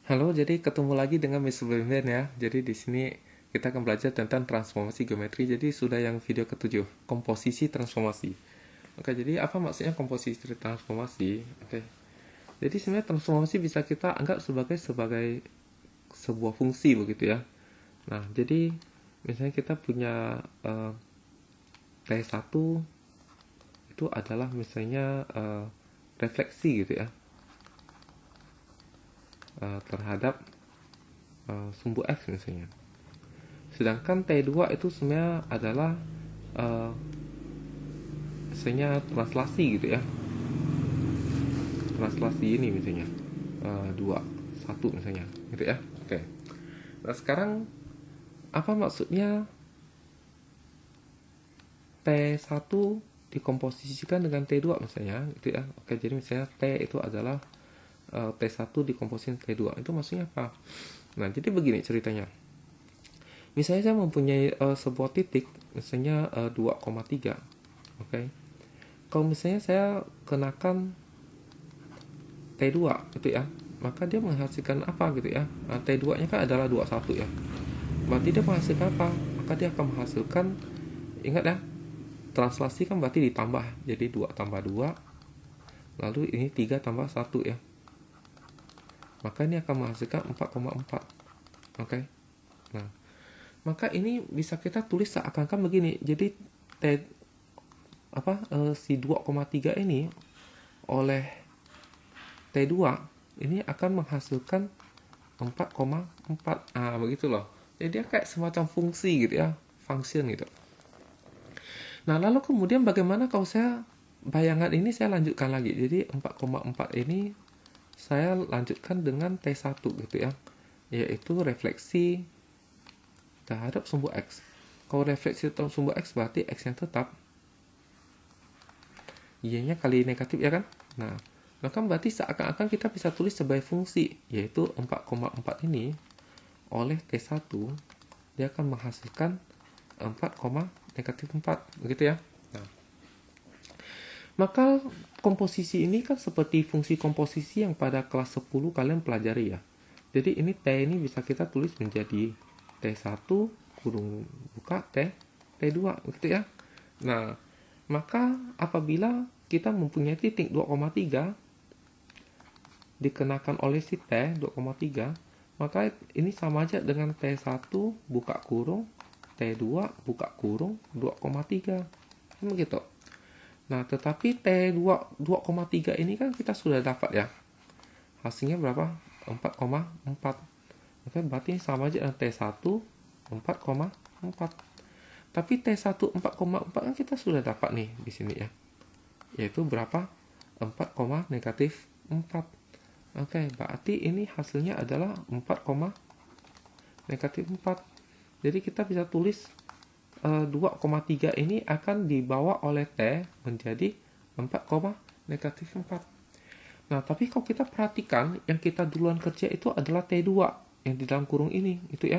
Halo, jadi ketemu lagi dengan Mr. Benben ya. Jadi di sini kita akan belajar tentang transformasi geometri. Jadi sudah yang video ketujuh, komposisi transformasi. Oke, jadi apa maksudnya komposisi transformasi? Oke. Jadi sebenarnya transformasi bisa kita anggap sebagai sebuah fungsi begitu ya. Nah, jadi misalnya kita punya T1 itu adalah misalnya refleksi gitu ya, terhadap sumbu X misalnya. Sedangkan T2 itu sebenarnya adalah uh, misalnya translasi gitu ya. Translasi ini misalnya 2, 1 misalnya gitu ya. Oke. Nah, sekarang apa maksudnya T1 dikomposisikan dengan T2 misalnya gitu ya. Oke, jadi misalnya T itu adalah T1 dikomposisi T2. Itu maksudnya apa? Nah, jadi begini ceritanya. Misalnya saya mempunyai sebuah titik misalnya 2,3. Oke. Kalau misalnya saya kenakan T2 gitu ya, maka dia menghasilkan apa gitu ya. Nah, T2 nya kan adalah 21 ya, berarti dia menghasilkan apa? Maka dia akan menghasilkan, ingat ya, translasi kan berarti ditambah, jadi 2 tambah 2, lalu ini 3 tambah 1 ya, maka ini akan menghasilkan 4,4. Oke. Nah, maka ini bisa kita tulis seakan-akan begini. Jadi T si 2,3 ini oleh T2 ini akan menghasilkan 4,4. Begitu loh. Jadi dia kayak semacam fungsi gitu ya, function gitu. Nah, lalu kemudian bagaimana kalau saya bayangan ini saya lanjutkan lagi. Jadi 4,4 ini saya lanjutkan dengan T1 gitu ya, yaitu refleksi terhadap sumbu X. Kalau refleksi terhadap sumbu X berarti X yang tetap, Y-nya kali negatif ya kan. Nah, maka berarti seakan-akan kita bisa tulis sebagai fungsi, yaitu 4,4 ini oleh T1 dia akan menghasilkan 4, negatif 4 begitu ya. Nah, maka komposisi ini kan seperti fungsi komposisi yang pada kelas 10 kalian pelajari ya. Jadi ini T ini bisa kita tulis menjadi T1 kurung buka T2 gitu ya. Nah, maka apabila kita mempunyai titik 2,3 dikenakan oleh si T 2,3, maka ini sama aja dengan T1 buka kurung T2 buka kurung 2,3 begitu. Nah, tetapi T2 2,3 ini kan kita sudah dapat ya. Hasilnya berapa? 4,4. Oke, berarti sama aja dengan T1 4,4. Tapi T1 4,4 kan kita sudah dapat nih di sini ya. Yaitu berapa? 4, negatif 4. Oke, berarti ini hasilnya adalah 4, negatif 4. Jadi kita bisa tulis 2,3 ini akan dibawa oleh T menjadi 4, negatif 4. Nah, tapi kalau kita perhatikan yang kita duluan kerja itu adalah T2 yang di dalam kurung ini, itu ya.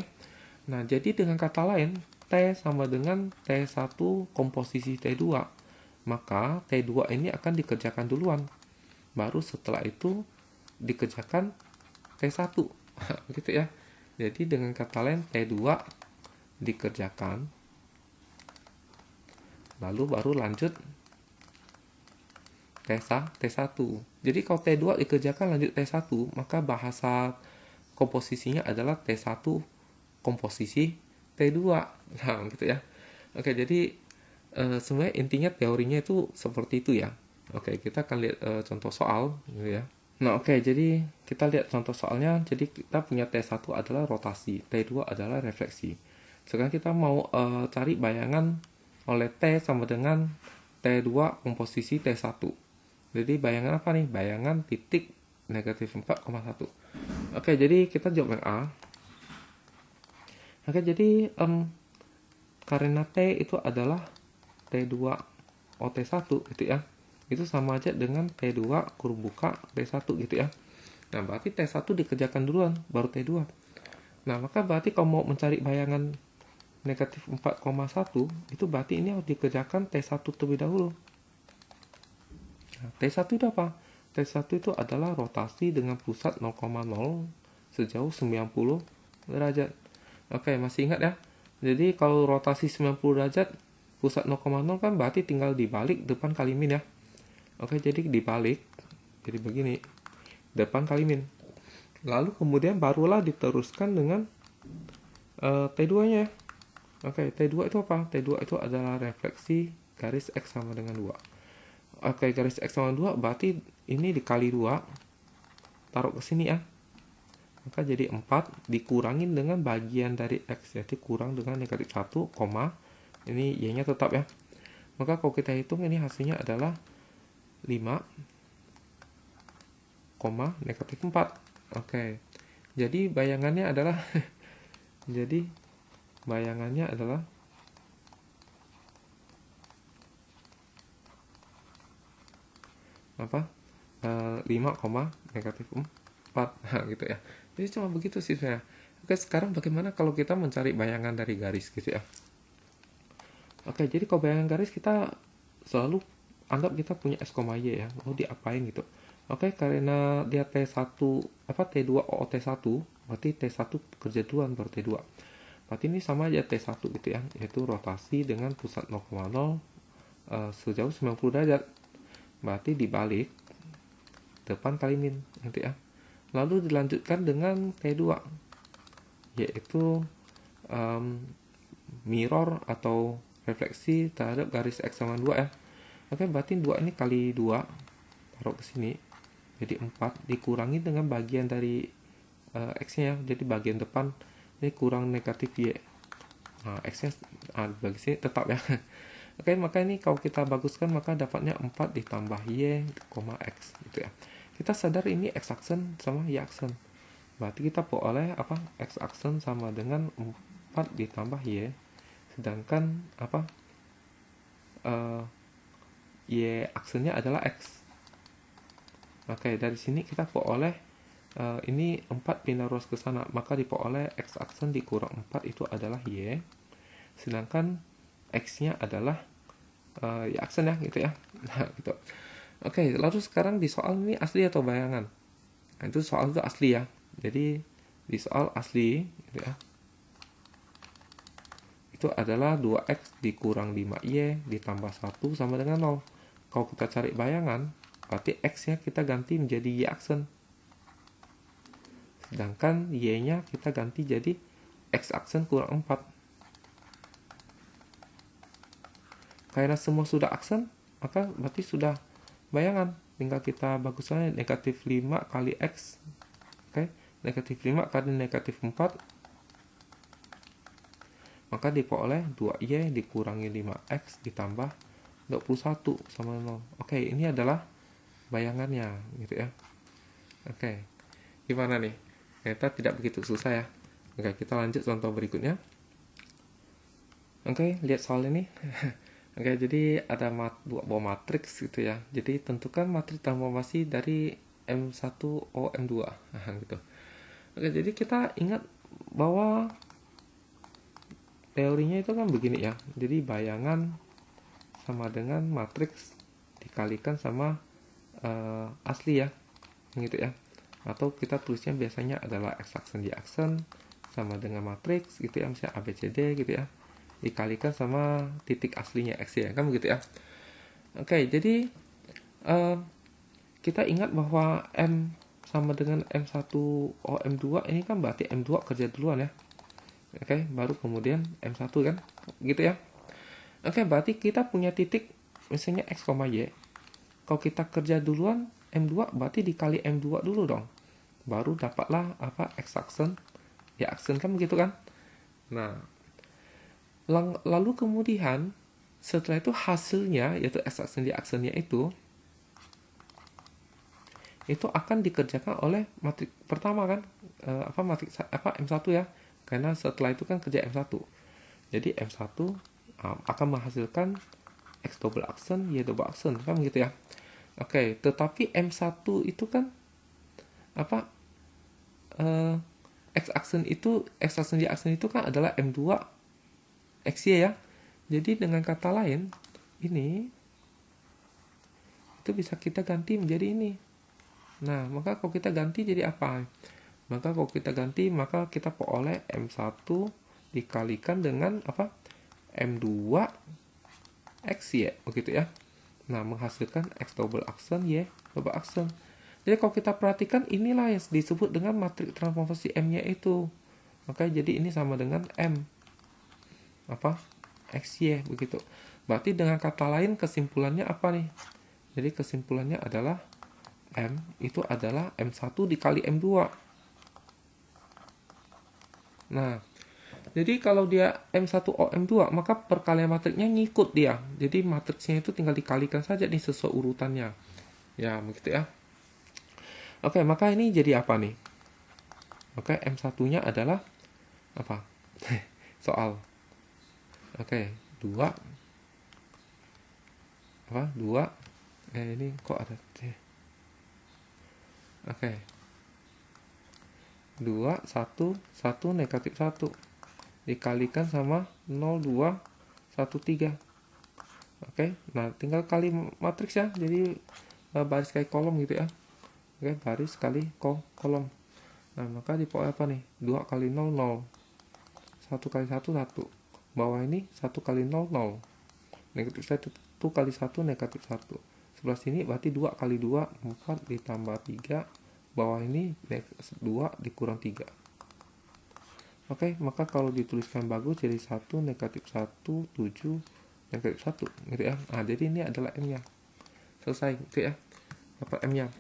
Nah, jadi dengan kata lain, T sama dengan T1 komposisi T2. Maka T2 ini akan dikerjakan duluan. Baru setelah itu dikerjakan T1. Gitu ya. Jadi dengan kata lain T2 dikerjakan, lalu baru lanjut T1. Jadi kalau T2 dikerjakan lanjut T1, maka bahasa komposisinya adalah T1 komposisi T2. Nah, gitu ya. Oke, jadi sebenarnya intinya teorinya itu seperti itu ya. Oke, kita akan lihat contoh soal gitu ya. Nah, oke, jadi kita lihat contoh soalnya. Jadi kita punya T1 adalah rotasi, T2 adalah refleksi. Sekarang kita mau cari bayangan oleh T sama dengan T2 komposisi T1. Jadi bayangan apa nih? Bayangan titik negatif 4,1. Oke, jadi kita jawab yang A. Oke, jadi karena T itu adalah T2 OT1 gitu ya. Itu sama aja dengan T2 kurung buka T1 gitu ya. Nah, berarti T1 dikerjakan duluan, baru T2. Nah, maka berarti kalau mau mencari bayangan negatif 4,1, itu berarti ini harus dikerjakan T1 terlebih dahulu. Nah, T1 itu apa? T1 itu adalah rotasi dengan pusat 0,0 sejauh 90 derajat. Oke, masih ingat ya? Jadi kalau rotasi 90 derajat, pusat 0,0 kan berarti tinggal dibalik depan kali min ya. Oke, jadi dibalik. Jadi begini, depan kali min. Lalu kemudian barulah diteruskan dengan T2-nya. Oke, T2 itu apa? T2 itu adalah refleksi garis X sama dengan 2. Oke, garis X sama 2 berarti ini dikali 2. Taruh ke sini ya. Maka jadi 4 dikurangin dengan bagian dari X. Jadi kurang dengan negatif 1, ini Y-nya tetap ya. Maka kalau kita hitung ini hasilnya adalah 5, negatif 4. Oke. Jadi bayangannya adalah jadi bayangannya adalah apa? 5, negatif 4 gitu ya. Jadi cuma begitu sih sebenarnya. Oke, sekarang bagaimana kalau kita mencari bayangan dari garis gitu ya. Oke, jadi kalau bayangan garis kita selalu anggap kita punya S, Y ya. Mau diapain gitu. Oke, karena dia T1 T2 T1, berarti T1 kerja duluan baru T2. Berarti ini sama aja T1 gitu ya, yaitu rotasi dengan pusat 0,0 sejauh 90 derajat. Berarti dibalik depan kali min gitu ya. Lalu dilanjutkan dengan T2, yaitu mirror atau refleksi terhadap garis X sama 2 ya. Oke, berarti 2 ini kali 2 taruh ke sini. Jadi 4 dikurangi dengan bagian dari X-nya ya. Jadi bagian depan ini kurang negatif Y. Nah, X-nya bagi sini tetap ya. Oke, maka ini kalau kita baguskan maka dapatnya 4 ditambah Y, X gitu ya. Kita sadar ini X aksen sama Y aksen. Berarti kita peroleh X aksen sama dengan 4 ditambah Y. Sedangkan Y aksennya adalah X. Oke, dari sini kita peroleh ini 4 pindah ruas ke sana, maka diperoleh X aksen dikurang 4 itu adalah Y. Sedangkan X-nya adalah Y aksen ya gitu ya. Nah, gitu. Oke, lalu sekarang di soal ini asli atau bayangan? Nah, itu soal itu asli ya. Jadi di soal asli gitu ya. Itu adalah 2X dikurang 5Y ditambah 1 sama dengan 0. Kalau kita cari bayangan, berarti X-nya kita ganti menjadi Y aksen. Sedangkan Y-nya kita ganti jadi X aksen kurang 4. Karena semua sudah aksen, maka berarti sudah bayangan. Tinggal kita bagusnya negatif 5 kali X. Oke, negatif 5 kali negatif 4. Maka diperoleh 2Y dikurangi 5X ditambah 21 sama 0. Oke, ini adalah bayangannya gitu ya. Oke, gimana nih? Ternyata tidak begitu susah ya. Oke, kita lanjut contoh berikutnya. Oke, lihat soal ini. Oke, jadi ada dua buah matriks gitu ya. Jadi tentukan matriks transformasi dari M1O M2 gitu. Oke, jadi kita ingat bahwa teorinya itu kan begini ya. Jadi bayangan sama dengan matriks dikalikan sama asli ya. Gitu ya. Atau kita tulisnya biasanya adalah X aksen Y aksen sama dengan matriks gitu ya, misalnya ABCD gitu ya, dikalikan sama titik aslinya X ya, kan begitu ya. Oke, jadi kita ingat bahwa M sama dengan M1O M2 ini kan berarti M2 kerja duluan ya. Oke, baru kemudian M1 kan, gitu ya. Oke, berarti kita punya titik misalnya X, Y. Kalau kita kerja duluan M2 berarti dikali M2 dulu dong. Baru dapatlah X aksen, Y aksen kan begitu kan. Nah, lalu kemudian setelah itu hasilnya yaitu X aksen Y aksennya itu akan dikerjakan oleh matriks pertama kan, matriks M1 ya. Karena setelah itu kan kerja M1. Jadi M1 akan menghasilkan X double aksen, Y double aksen kan gitu ya. Oke, tetapi M1 itu kan X aksen Y aksen itu kan adalah M2 XY ya. Jadi dengan kata lain ini itu bisa kita ganti menjadi ini. Nah, maka kalau kita ganti jadi apa? Maka kalau kita ganti, maka kita peroleh M1 dikalikan dengan apa? M2 X Y, begitu ya. Nah, menghasilkan X double aksen Y double aksen. Jadi kalau kita perhatikan, inilah yang disebut dengan matriks transformasi M-nya itu. Maka jadi ini sama dengan M apa? XY, begitu. Berarti dengan kata lain kesimpulannya apa nih? Jadi kesimpulannya adalah M itu adalah M1 dikali M2. Nah, jadi kalau dia M1O M2, maka perkalian matriksnya ngikut dia. Jadi matriksnya itu tinggal dikalikan saja nih sesuai urutannya. Ya, begitu ya. Oke, maka ini jadi apa nih? Oke, M1-nya adalah apa? Soal. Oke, 2 apa? 2 ini kok ada T. Oke. 2 1 1 negatif 1 dikalikan sama 0 2 1 3. Oke, nah tinggal kali matriks ya. Jadi baris kali kolom gitu ya. Oke, baris kali kolom. Nah, maka diperoleh apa nih? 2 kali 0 0. 1 kali 1 1. Bawah ini 1 kali 0 0. Negatif 1 kali 1 negatif 1. Sebelah sini berarti 2 kali 2 4 ditambah 3. Bawah ini 2 dikurang 3. Oke, maka kalau dituliskan bagus jadi 1 negatif 1 7 negatif 1 gitu ya. Nah, jadi ini adalah M-nya. Selesai gitu ya. Dapat M-nya.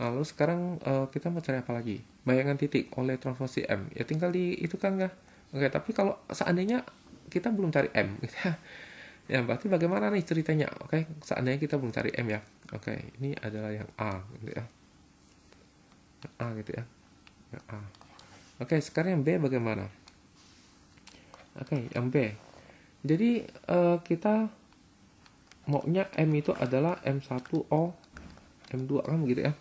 Lalu sekarang kita mau cari apa lagi? Bayangan titik oleh transformasi M. Ya tinggal di itu kan ya. Oke, tapi kalau seandainya kita belum cari M gitu ya. Ya, berarti bagaimana nih ceritanya? Oke, seandainya kita belum cari M ya. Oke, ini adalah yang A gitu ya. Yang A gitu ya. Yang A. Oke, sekarang yang B bagaimana? Oke, yang B. Jadi kita maunya M itu adalah M1O M2 kan begitu ya.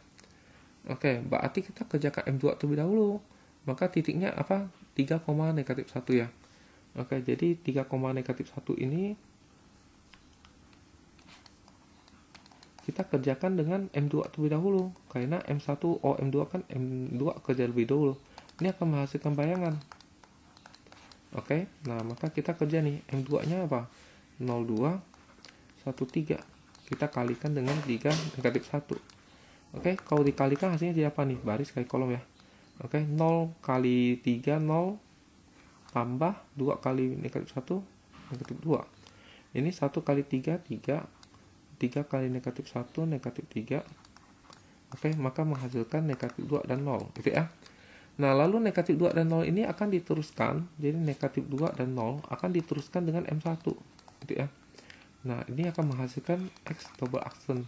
Oke, berarti kita kerjakan M2 terlebih dahulu. Maka titiknya apa? 3, negatif 1 ya. Oke, jadi 3, negatif 1 ini kita kerjakan dengan M2 terlebih dahulu. Karena M1 O M2 kan M2 kerja lebih dahulu. Ini akan menghasilkan bayangan. Oke, nah maka kita kerja nih. M2-nya apa? 02 13. Kita kalikan dengan 3 negatif 1. Oke, kalau dikalikan hasilnya jadi apa nih? Baris kali kolom ya. Oke, 0 kali 3 0 tambah 2 kali negatif 1 negatif 2. Ini 1 kali 3 3 kali negatif 1 negatif 3. Oke, maka menghasilkan negatif 2 dan 0 gitu ya. Nah, lalu negatif 2 dan 0 ini akan diteruskan. Jadi negatif 2 dan 0 akan diteruskan dengan M1 gitu ya. Nah, ini akan menghasilkan X double aksen.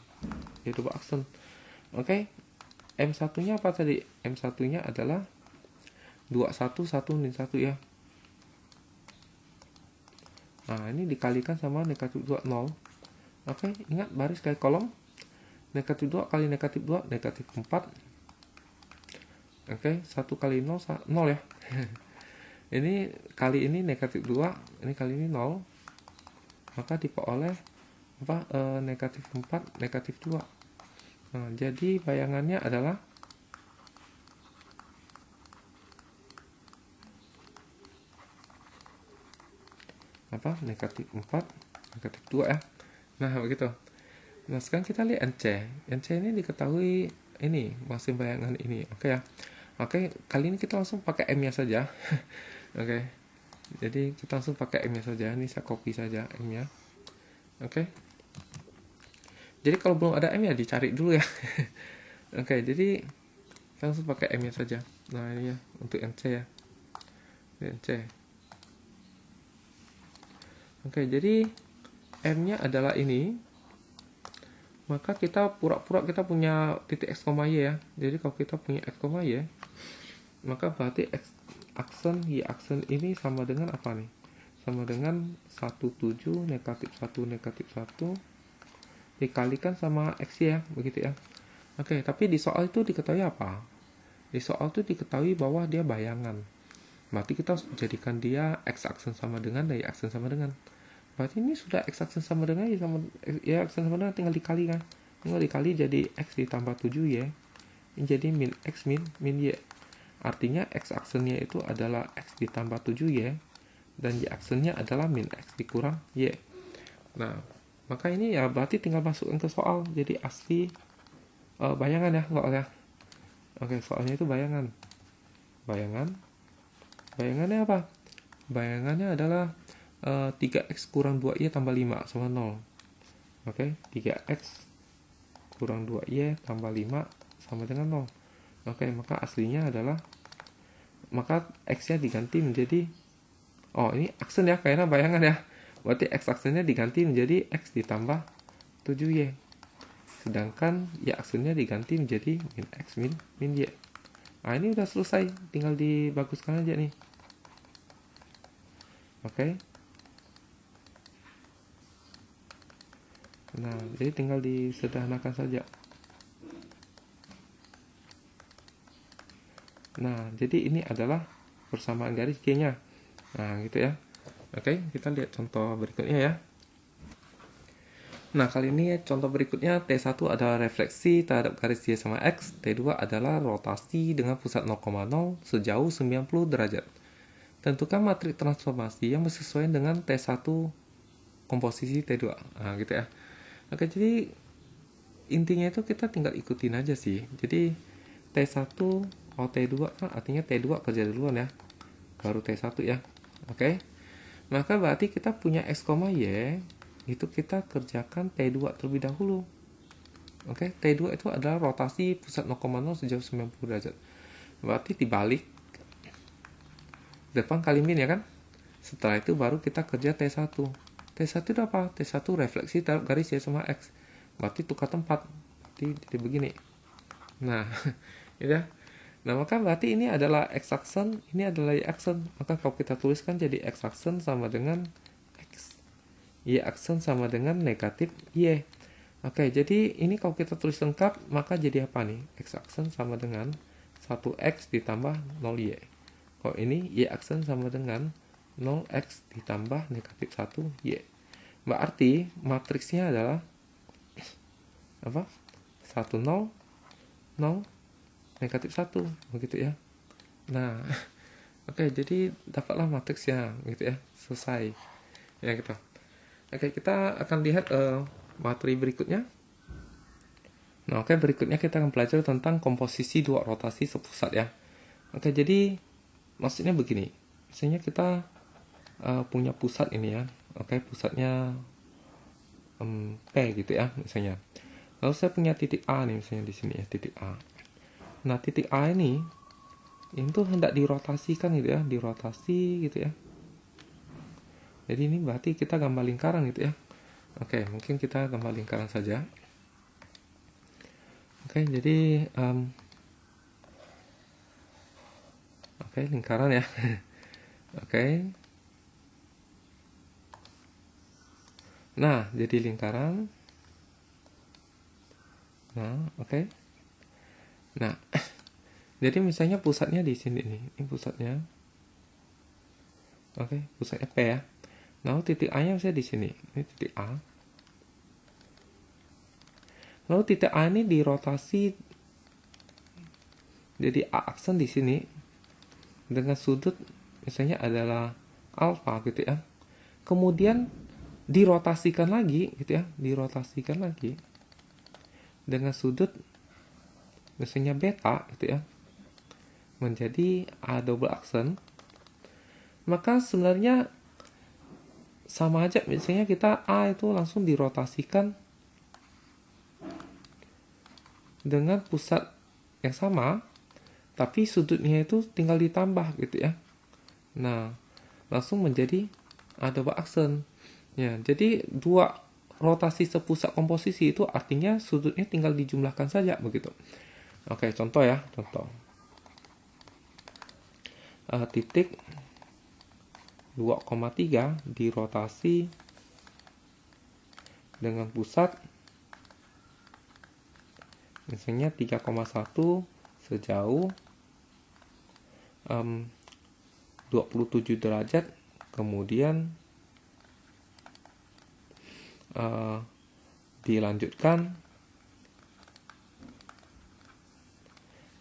Ya, double aksen. Oke, M1-nya apa tadi? M1-nya adalah 21 1 min 1 ya. Nah, ini dikalikan sama negatif 2 0. Oke, ingat baris kali kolom. Negatif 2 kali negatif 2 negatif 4. Oke, 1 kali 0 0 ya. Ini kali ini negatif 2, ini kali ini 0. Maka diperoleh apa? Negatif 4 negatif 2. Nah, jadi bayangannya adalah apa? Negatif 4 negatif 2 ya. Nah, begitu. Nah, sekarang kita lihat NC. NC ini diketahui ini masih bayangan ini. Oke ya. Oke, kali ini kita langsung pakai M-nya saja. Oke. Jadi kita langsung pakai M-nya saja. Ini saya copy saja M-nya. Oke. Jadi kalau belum ada M ya dicari dulu ya. Oke, jadi kita langsung pakai M-nya saja. Nah, ini ya untuk NC ya. NC. Oke, jadi M-nya adalah ini. Maka kita pura-pura kita punya titik X, Y ya. Jadi kalau kita punya X, Y, maka berarti X aksen Y aksen ini sama dengan apa nih? Sama dengan 17 negatif 1 negatif 1 dikalikan sama X ya, begitu ya. Oke, tapi di soal itu diketahui apa? Di soal itu diketahui bahwa dia bayangan. Berarti kita jadikan dia X aksen sama dengan Y aksen sama dengan. Berarti ini sudah X aksen sama dengan Y aksen sama dengan, tinggal dikali kan. Tinggal dikali jadi X ditambah 7 Y. Ini jadi min X min Y. Artinya X aksennya itu adalah X ditambah 7Y, dan Y aksennya adalah min X dikurang Y. Nah, maka ini ya berarti tinggal masukin ke soal. Jadi asli bayangan ya, nggak ya. Oke, soalnya itu bayangan. Bayangannya apa? Bayangannya adalah 3X kurang 2Y tambah 5 sama 0. Oke, 3X kurang 2Y tambah 5 sama dengan 0. Oke, maka aslinya adalah, maka X-nya diganti menjadi, ini aksen ya, kayaknya bayangan ya. Berarti X aksennya diganti menjadi X ditambah 7Y. Sedangkan Y aksennya diganti menjadi min X min Y. Nah, ini udah selesai, tinggal dibaguskan aja nih. Oke. Nah, jadi tinggal disederhanakan saja. Nah, jadi ini adalah persamaan garis G-nya. Nah, gitu ya. Oke, kita lihat contoh berikutnya ya. Nah, kali ini contoh berikutnya T1 adalah refleksi terhadap garis Y sama X, T2 adalah rotasi dengan pusat 0,0 sejauh 90 derajat. Tentukan matriks transformasi yang bersesuaian dengan T1 komposisi T2. Nah, gitu ya. Oke, jadi intinya itu kita tinggal ikutin aja sih. Jadi T1 T2 kan artinya T2 kerja duluan ya, baru T1 ya. Oke. Maka berarti kita punya X, Y, itu kita kerjakan T2 terlebih dahulu. Oke, T2 itu adalah rotasi pusat 0,0 sejauh 90 derajat. Berarti dibalik depan kali min ya kan. Setelah itu baru kita kerja T1. T1 itu apa? T1 refleksi terhadap garis Y sama X. Berarti tukar tempat. Jadi begini. Nah, ya. Nah, maka berarti ini adalah X aksen, ini adalah Y aksen. Maka kalau kita tuliskan jadi X aksen sama dengan X. Y aksen sama dengan negatif Y. Oke, jadi ini kalau kita tulis lengkap, maka jadi apa nih? X aksen sama dengan 1X ditambah 0Y. Kalau ini Y aksen sama dengan 0X ditambah negatif 1Y. Berarti matriksnya adalah apa? 1, 0, 0, negatif 1, begitu ya. Nah, oke, jadi dapatlah matriksnya, gitu ya. Selesai. Ya, gitu. Oke, kita akan lihat materi berikutnya. Nah, oke, berikutnya kita akan belajar tentang komposisi dua rotasi sepusat ya. Oke, jadi maksudnya begini. Misalnya kita punya pusat ini ya. Oke, pusatnya P gitu ya, misalnya. Lalu saya punya titik A nih, misalnya di sini ya, titik A. Nah, titik A ini itu hendak dirotasikan gitu ya, dirotasi gitu ya. Jadi ini berarti kita gambar lingkaran gitu ya. Oke, mungkin kita gambar lingkaran saja. Oke, jadi oke, lingkaran ya. Oke. Nah, jadi lingkaran. Nah, oke. Nah, jadi misalnya pusatnya di sini nih. Ini pusatnya. Oke, pusatnya P ya. Nah, titik A-nya misalnya di sini. Ini titik A. Lalu titik A ini dirotasi jadi A aksen di sini dengan sudut misalnya adalah alfa gitu ya. Kemudian dirotasikan lagi gitu ya, dirotasikan lagi dengan sudut misalnya beta gitu ya, menjadi A double aksen. Maka sebenarnya sama aja, misalnya kita A itu langsung dirotasikan dengan pusat yang sama, tapi sudutnya itu tinggal ditambah gitu ya. Nah, langsung menjadi A double aksen. Ya, jadi dua rotasi sepusat komposisi itu artinya sudutnya tinggal dijumlahkan saja begitu. Oke, contoh ya, contoh. Titik 2,3 dirotasi dengan pusat misalnya 3,1 sejauh 27 derajat, kemudian dilanjutkan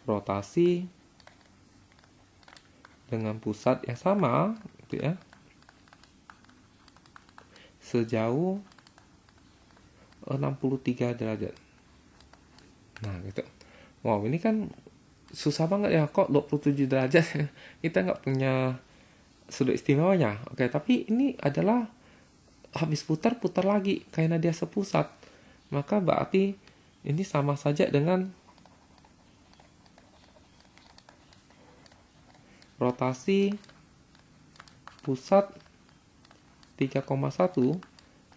rotasi dengan pusat yang sama gitu ya, sejauh 63 derajat. Nah gitu. Wow, ini kan susah banget ya, kok 27 derajat. Kita nggak punya sudut istimewanya. Oke, tapi ini adalah habis putar lagi karena dia sepusat. Maka berarti ini sama saja dengan rotasi pusat 3,1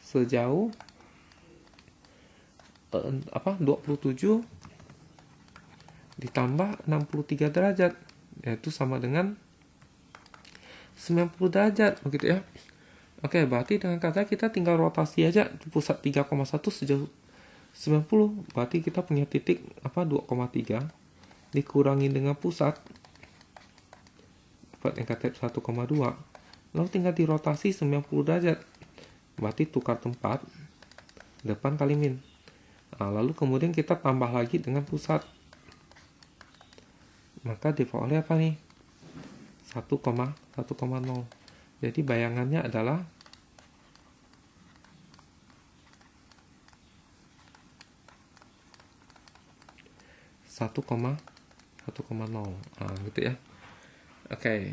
sejauh 27 ditambah 63 derajat, yaitu sama dengan 90 derajat begitu ya. Oke, berarti dengan kata kita tinggal rotasi aja pusat 3,1 sejauh 90, berarti kita punya titik 2,3 dikurangi dengan pusat dapat negatif 1,2, lalu tinggal dirotasi 90 derajat, berarti tukar tempat depan kali min. Nah, lalu kemudian kita tambah lagi dengan pusat, maka diperoleh apa nih? 1,0. Jadi bayangannya adalah 1,0. Nah, gitu ya. Oke.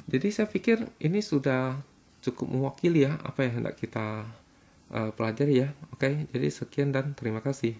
Jadi saya pikir ini sudah cukup mewakili ya apa yang hendak kita pelajari ya. Oke, jadi sekian dan terima kasih.